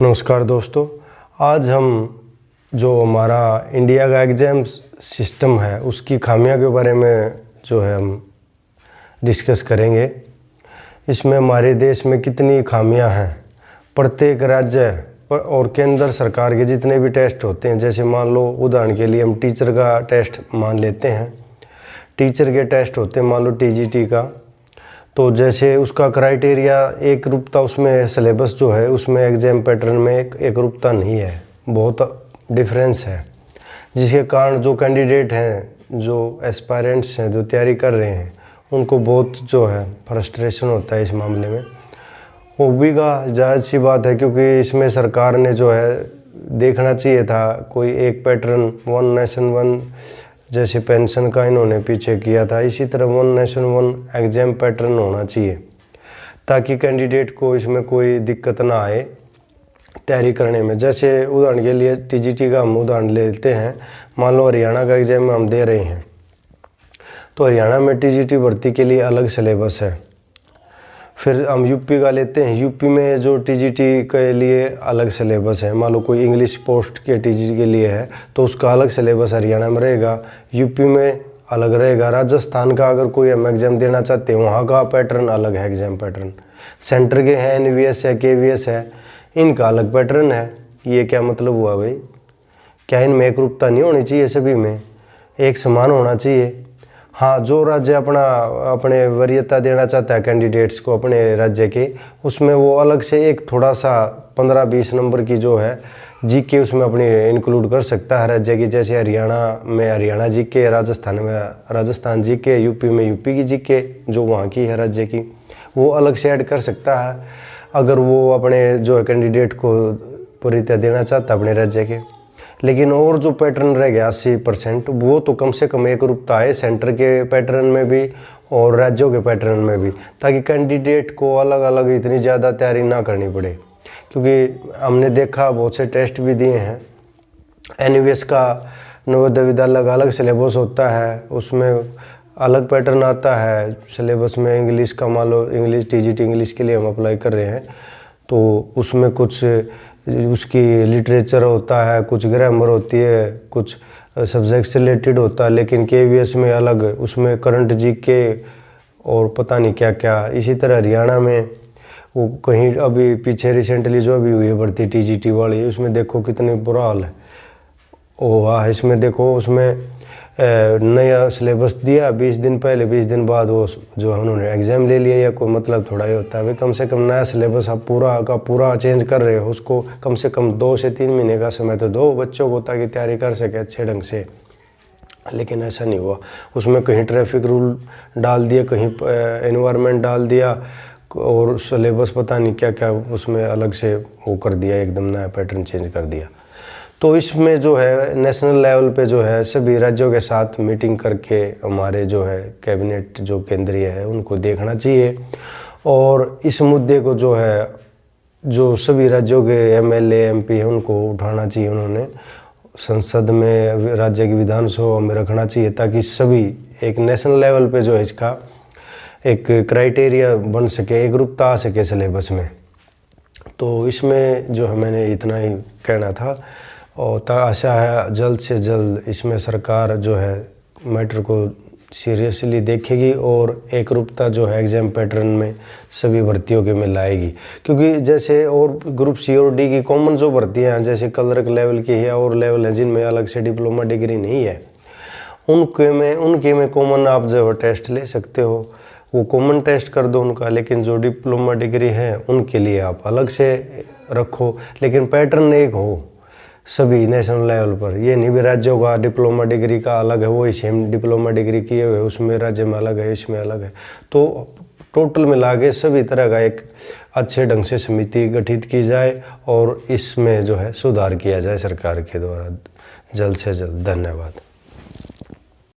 नमस्कार दोस्तों, आज हम जो हमारा इंडिया का एग्ज़ाम सिस्टम है उसकी खामियों के बारे में जो है हम डिस्कस करेंगे। इसमें हमारे देश में कितनी खामियां हैं। प्रत्येक राज्य और केंद्र सरकार के जितने भी टेस्ट होते हैं, जैसे मान लो उदाहरण के लिए हम टीचर का टेस्ट मान लेते हैं। टीचर के टेस्ट होते हैं मान लो टीजीटी का, तो जैसे उसका क्राइटेरिया एक रूपता, उसमें सिलेबस जो है उसमें एग्ज़ाम पैटर्न में एक रूपता नहीं है, बहुत डिफरेंस है, जिसके कारण जो कैंडिडेट हैं, जो एस्पायरेंट्स हैं, जो तैयारी कर रहे हैं, उनको बहुत जो है फ्रस्ट्रेशन होता है इस मामले में। वो भी का जायज़ सी बात है, क्योंकि इसमें सरकार ने जो है देखना चाहिए था कोई एक पैटर्न, वन नेशन वन, जैसे पेंशन का इन्होंने पीछे किया था, इसी तरह one nation one exam pattern होना चाहिए, ताकि कैंडिडेट को इसमें कोई दिक्कत ना आए तैयारी करने में। जैसे उदाहरण के लिए टीजीटी का हम उदाहरण लेते हैं। मान लो हरियाणा का एग्ज़ाम हम दे रहे हैं, तो हरियाणा में टीजीटी भर्ती के लिए अलग सिलेबस है। फिर हम यूपी का लेते हैं, यूपी में जो टीजीटी के लिए अलग सिलेबस है। मान लो कोई इंग्लिश पोस्ट के टीजीटी के लिए है तो उसका अलग सिलेबस हरियाणा में रहेगा, यूपी में अलग रहेगा। राजस्थान का अगर कोई हम एग्ज़ाम देना चाहते हैं, वहाँ का पैटर्न अलग है, एग्ज़ाम पैटर्न। सेंटर के हैं, एनवीएस है, केवीएस है, इनका अलग पैटर्न है। ये क्या मतलब हुआ भाई? क्या इनमें एक रूपता नहीं होनी चाहिए? सभी में एक समान होना चाहिए। हाँ, जो राज्य अपने वरीयता देना चाहता है कैंडिडेट्स को अपने राज्य के, उसमें वो अलग से एक थोड़ा सा 15-20 नंबर की जो है जीके उसमें अपनी इंक्लूड कर सकता है राज्य की। जैसे हरियाणा में हरियाणा जीके, राजस्थान में राजस्थान जीके, यूपी में यूपी की जीके जो वहाँ की है राज्य की, वो अलग से ऐड कर सकता है अगर वो अपने जो है कैंडिडेट को वरीयता देना चाहता है अपने राज्य के। लेकिन और जो पैटर्न रह गया 80%, वो तो कम से कम एक रूपता है सेंटर के पैटर्न में भी और राज्यों के पैटर्न में भी, ताकि कैंडिडेट को अलग अलग इतनी ज़्यादा तैयारी ना करनी पड़े। क्योंकि हमने देखा बहुत से टेस्ट भी दिए हैं, एनवीएस का नवोदय विद्यालय का अलग सिलेबस होता है, उसमें अलग पैटर्न आता है सिलेबस में। इंग्लिश का मान लो इंग्लिश टीजीटी इंग्लिश के लिए हम अप्लाई कर रहे हैं, तो उसमें कुछ उसकी लिटरेचर होता है, कुछ ग्रामर होती है, कुछ सब्जेक्ट से रिलेटेड होता है। लेकिन केवीएस में अलग, उसमें करंट जीके और पता नहीं क्या क्या। इसी तरह हरियाणा में वो कहीं अभी पीछे रिसेंटली जो अभी हुई है भर्ती टीजीटी वाली, उसमें देखो कितने बुरा हाल है। ओ वाह, इसमें देखो उसमें नया सिलेबस दिया 20 दिन पहले, 20 दिन बाद वो जो है उन्होंने एग्ज़ाम ले लिया। या कोई मतलब थोड़ा ही होता है भाई, कम से कम नया सिलेबस आप पूरा का पूरा चेंज कर रहे हो, उसको कम से कम 2 से 3 महीने का समय तो दो बच्चों को, ताकि तैयारी कर सके अच्छे ढंग से। लेकिन ऐसा नहीं हुआ, उसमें कहीं ट्रैफिक रूल डाल दिया, कहीं एनवायरनमेंट डाल दिया, और सिलेबस पता नहीं क्या क्या उसमें अलग से वो कर दिया, एकदम नया पैटर्न चेंज कर दिया। तो इसमें जो है नेशनल लेवल पे जो है सभी राज्यों के साथ मीटिंग करके हमारे जो है कैबिनेट जो केंद्रीय है उनको देखना चाहिए, और इस मुद्दे को जो है जो सभी राज्यों के एमएलए एमपी हैं उनको उठाना चाहिए। उन्होंने संसद में, राज्य की विधानसभा में रखना चाहिए, ताकि सभी एक नेशनल लेवल पे जो है इसका एक क्राइटेरिया बन सके, एक रूपता आ सके सिलेबस में। तो इसमें जो है मैंने इतना ही कहना था, और आशा है जल्द से जल्द इसमें सरकार जो है मैटर को सीरियसली देखेगी और एक रूपता जो है एग्ज़ाम पैटर्न में सभी भर्तियों के में लाएगी। क्योंकि जैसे और ग्रुप सी और डी की कॉमन जो भर्तियाँ हैं, जैसे क्लर्क लेवल की है और लेवल हैं जिनमें अलग से डिप्लोमा डिग्री नहीं है, उनके में कॉमन आप जो है टेस्ट ले सकते हो, वो कॉमन टेस्ट कर दो उनका। लेकिन जो डिप्लोमा डिग्री है उनके लिए आप अलग से रखो, लेकिन पैटर्न एक हो सभी नेशनल लेवल पर। ये नहीं भी राज्यों का डिप्लोमा डिग्री का अलग है, वही सेम डिप्लोमा डिग्री किए हुए उसमें राज्य में अलग है, इसमें अलग है। तो टोटल मिला के सभी तरह का एक अच्छे ढंग से समिति गठित की जाए और इसमें जो है सुधार किया जाए सरकार के द्वारा जल्द से जल्द। धन्यवाद।